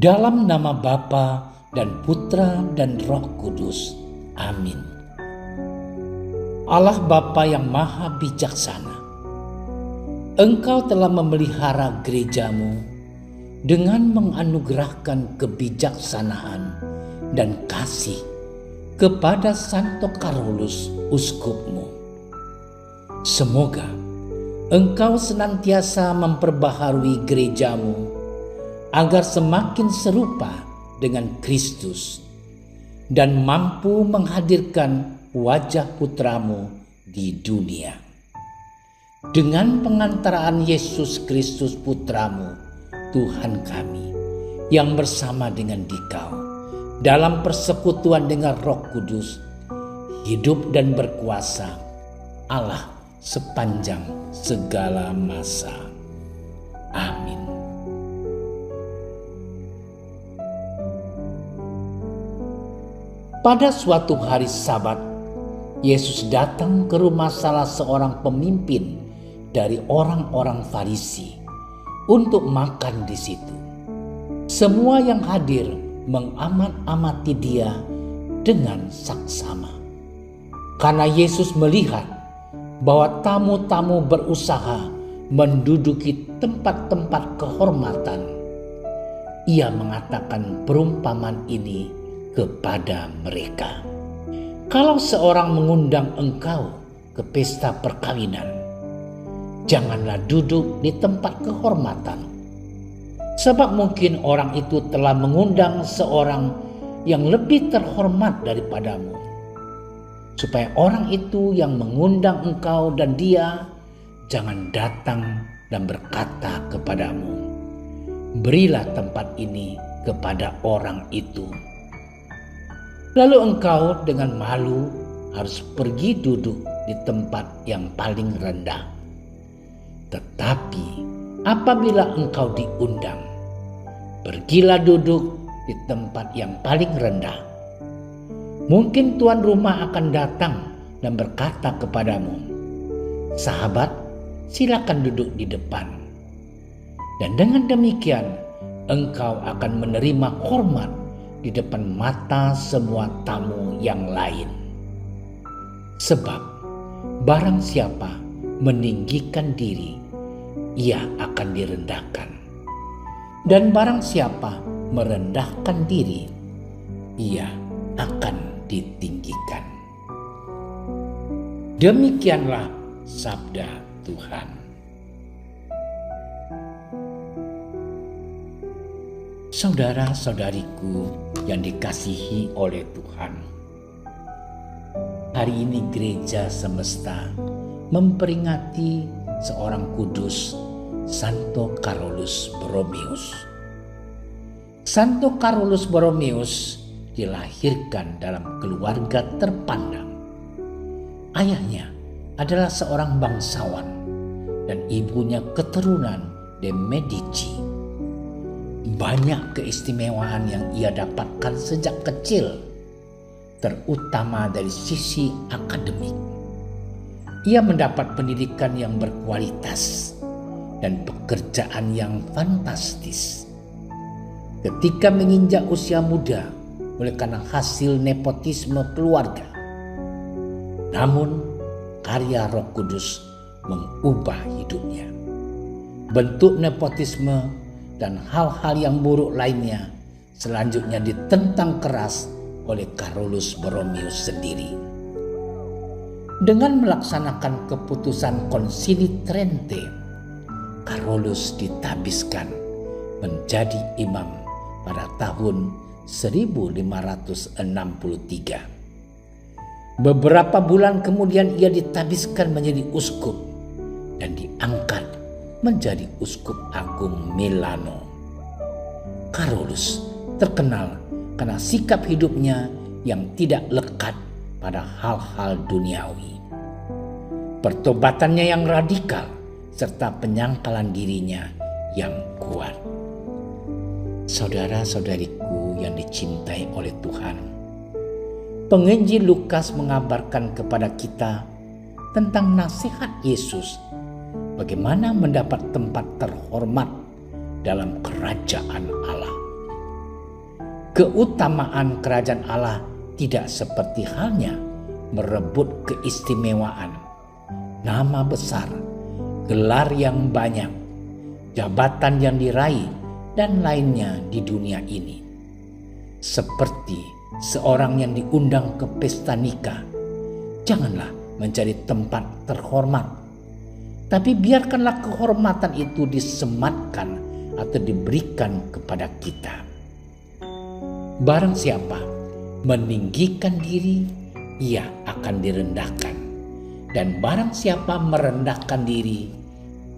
Dalam nama Bapa dan Putra dan Roh Kudus. Amin. Allah Bapa yang Maha Bijaksana, Engkau telah memelihara gerejamu dengan menganugerahkan kebijaksanaan dan kasih kepada Santo Carolus Uskupmu. Semoga Engkau senantiasa memperbaharui gerejamu agar semakin serupa dengan Kristus dan mampu menghadirkan wajah putramu di dunia. Dengan pengantaraan Yesus Kristus putramu, Tuhan kami, yang bersama dengan Dikau dalam persekutuan dengan Roh Kudus, hidup dan berkuasa Allah sepanjang segala masa. Amin. Pada suatu hari Sabat, Yesus datang ke rumah salah seorang pemimpin dari orang-orang Farisi untuk makan di situ. Semua yang hadir mengamat-amati dia dengan saksama, karena Yesus melihat bahwa tamu-tamu berusaha menduduki tempat-tempat kehormatan. Ia mengatakan perumpamaan ini kepada mereka. Kalau seorang mengundang engkau ke pesta perkawinan, janganlah duduk di tempat kehormatan, sebab mungkin orang itu telah mengundang seorang yang lebih terhormat daripadamu, supaya orang itu yang mengundang engkau dan dia jangan datang dan berkata kepadamu, berilah tempat ini kepada orang itu. Lalu engkau dengan malu harus pergi duduk di tempat yang paling rendah. Tetapi apabila engkau diundang, pergilah duduk di tempat yang paling rendah. Mungkin tuan rumah akan datang dan berkata kepadamu, sahabat, silakan duduk di depan. Dan dengan demikian engkau akan menerima hormat di depan mata semua tamu yang lain. Sebab barang siapa meninggikan diri, ia akan direndahkan. Dan barang siapa merendahkan diri, ia akan ditinggikan. Demikianlah sabda Tuhan. Saudara-saudariku yang dikasihi oleh Tuhan, hari ini gereja semesta memperingati seorang kudus, Santo Carolus Borromeus. Santo Carolus Borromeus dilahirkan dalam keluarga terpandang. Ayahnya adalah seorang bangsawan dan ibunya keturunan de Medici. Banyak keistimewaan yang ia dapatkan sejak kecil, terutama dari sisi akademik. Ia mendapat pendidikan yang berkualitas dan pekerjaan yang fantastis. Ketika menginjak usia muda oleh karena hasil nepotisme keluarga, namun karya Roh Kudus mengubah hidupnya. Bentuk nepotisme dan hal-hal yang buruk lainnya selanjutnya ditentang keras oleh Carolus Borromeus sendiri. Dengan melaksanakan keputusan Konsili Trente, Carolus ditabiskan menjadi imam pada tahun 1563. Beberapa bulan kemudian ia ditabiskan menjadi uskup dan diangkat menjadi uskup agung Milano. Carolus terkenal karena sikap hidupnya yang tidak lekat pada hal-hal duniawi. Pertobatannya yang radikal serta penyangkalan dirinya yang kuat. Saudara-saudariku yang dicintai oleh Tuhan, penginjil Lukas mengabarkan kepada kita tentang nasihat Yesus bagaimana mendapat tempat terhormat dalam kerajaan Allah. Keutamaan kerajaan Allah tidak seperti halnya merebut keistimewaan, nama besar, gelar yang banyak, jabatan yang diraih, dan lainnya di dunia ini. Seperti seorang yang diundang ke pesta nikah, janganlah mencari tempat terhormat, tapi biarkanlah kehormatan itu disematkan atau diberikan kepada kita. Barang siapa meninggikan diri, ia akan direndahkan. Dan barang siapa merendahkan diri,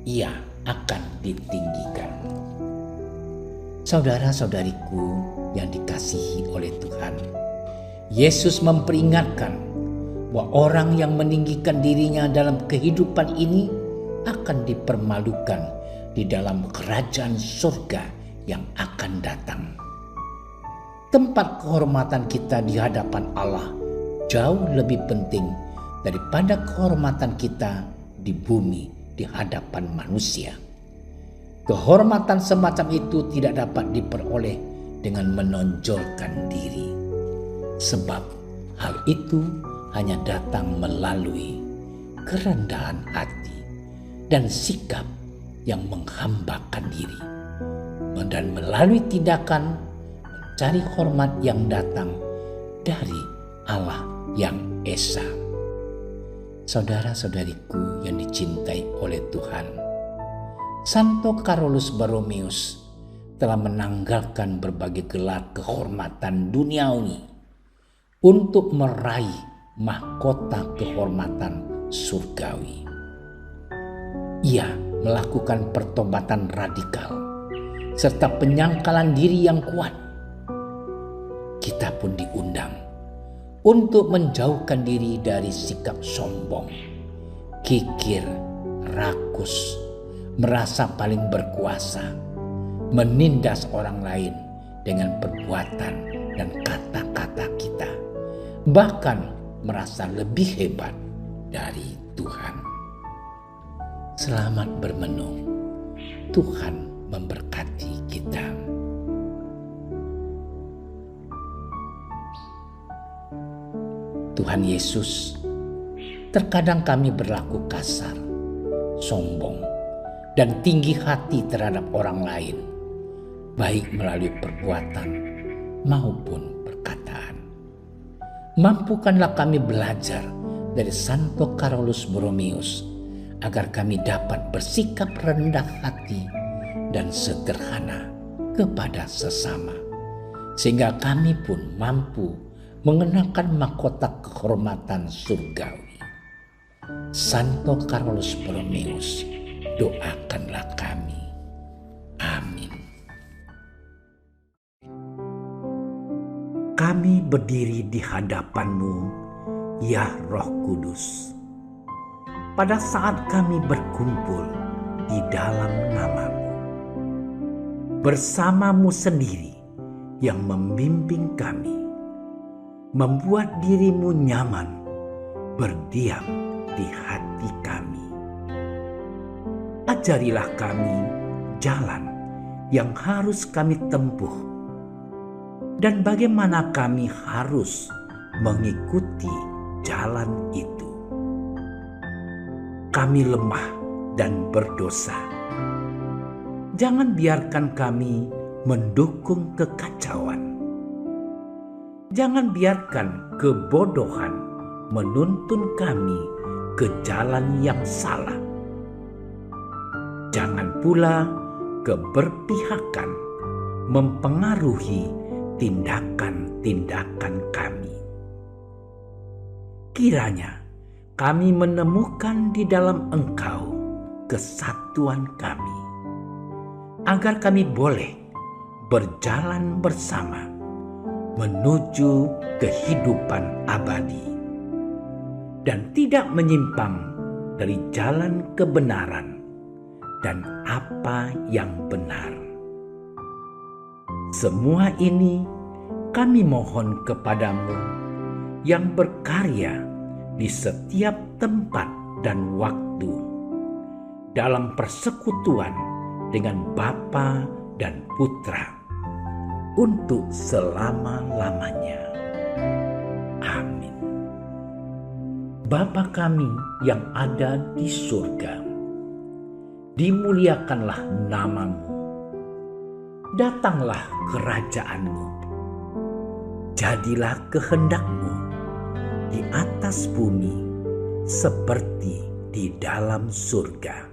ia akan ditinggikan. Saudara-saudariku yang dikasihi oleh Tuhan, Yesus memperingatkan bahwa orang yang meninggikan dirinya dalam kehidupan ini akan dipermalukan di dalam kerajaan surga yang akan datang. Tempat kehormatan kita di hadapan Allah jauh lebih penting daripada kehormatan kita di bumi di hadapan manusia. Kehormatan semacam itu tidak dapat diperoleh dengan menonjolkan diri, sebab hal itu hanya datang melalui kerendahan hati dan sikap yang menghambakan diri, dan melalui tindakan mencari hormat yang datang dari Allah yang Esa. Saudara-saudariku yang dicintai oleh Tuhan, Santo Carolus Borromeus telah menanggalkan berbagai gelar kehormatan duniawi untuk meraih mahkota kehormatan surgawi. Ia melakukan pertobatan radikal serta penyangkalan diri yang kuat. Kita pun diundang untuk menjauhkan diri dari sikap sombong, kikir, rakus, merasa paling berkuasa, menindas orang lain dengan perbuatan dan kata-kata kita, bahkan merasa lebih hebat dari Tuhan. Selamat bermenung. Tuhan memberkati kita. Tuhan Yesus, terkadang kami berlaku kasar, sombong, dan tinggi hati terhadap orang lain, baik melalui perbuatan maupun perkataan. Mampukanlah kami belajar dari Santo Carolus Borromeus agar kami dapat bersikap rendah hati dan sederhana kepada sesama, sehingga kami pun mampu mengenakan mahkota kehormatan surgawi. Santo Carolus Borromeus, doakanlah kami. Amin. Kami berdiri di hadapan-Mu, ya Roh Kudus, pada saat kami berkumpul di dalam nama-Mu. Bersama-Mu sendiri yang membimbing kami, membuat diri-Mu nyaman berdiam di hati kami. Ajarilah kami jalan yang harus kami tempuh dan bagaimana kami harus mengikuti jalan itu. Kami lemah dan berdosa. Jangan biarkan kami mendukung kekacauan. Jangan biarkan kebodohan menuntun kami ke jalan yang salah. Jangan pula keberpihakan mempengaruhi tindakan-tindakan kami. Kiranya kami menemukan di dalam Engkau kesatuan kami, agar kami boleh berjalan bersama menuju kehidupan abadi dan tidak menyimpang dari jalan kebenaran dan apa yang benar. Semua ini kami mohon kepadamu yang berkarya di setiap tempat dan waktu dalam persekutuan dengan Bapa dan Putra untuk selama-lamanya. Amin. Bapa kami yang ada di surga, dimuliakanlah nama-Mu. Datanglah kerajaan-Mu. Jadilah kehendak-Mu di atas bumi seperti di dalam surga.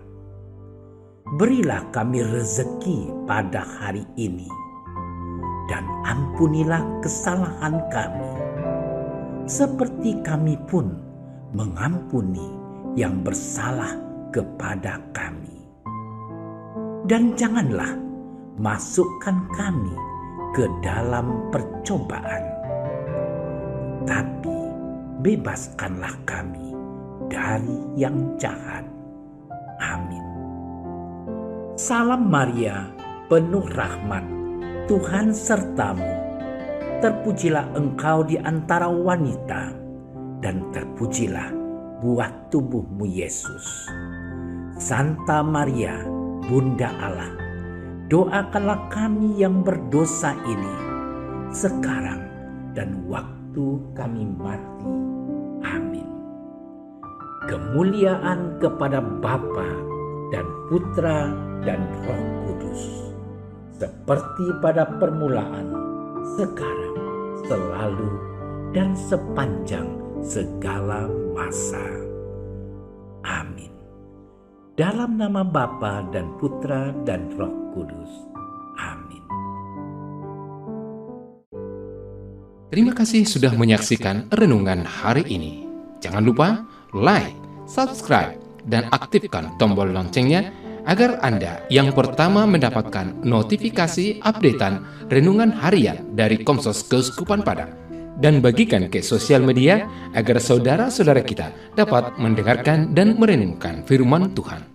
Berilah kami rezeki pada hari ini, dan ampunilah kesalahan kami, seperti kami pun mengampuni yang bersalah kepada kami. Dan janganlah masukkan kami ke dalam percobaan, tapi bebaskanlah kami dari yang jahat. Amin. Salam Maria, penuh rahmat, Tuhan sertamu. Terpujilah engkau di antara wanita, dan terpujilah buah tubuhmu Yesus. Santa Maria, Bunda Allah, doakanlah kami yang berdosa ini, sekarang dan waktu kami mati. Amin. Kemuliaan kepada Bapa dan Putra dan Roh Kudus, seperti pada permulaan, sekarang, selalu, dan sepanjang segala masa. Amin. Dalam nama Bapa dan Putra dan Roh Kudus. Amin. Terima kasih sudah menyaksikan renungan hari ini. Jangan lupa like, subscribe, dan aktifkan tombol loncengnya agar Anda yang pertama mendapatkan notifikasi updatean renungan harian dari Komsos Keuskupan Padang. Dan bagikan ke sosial media agar saudara-saudara kita dapat mendengarkan dan merenungkan firman Tuhan.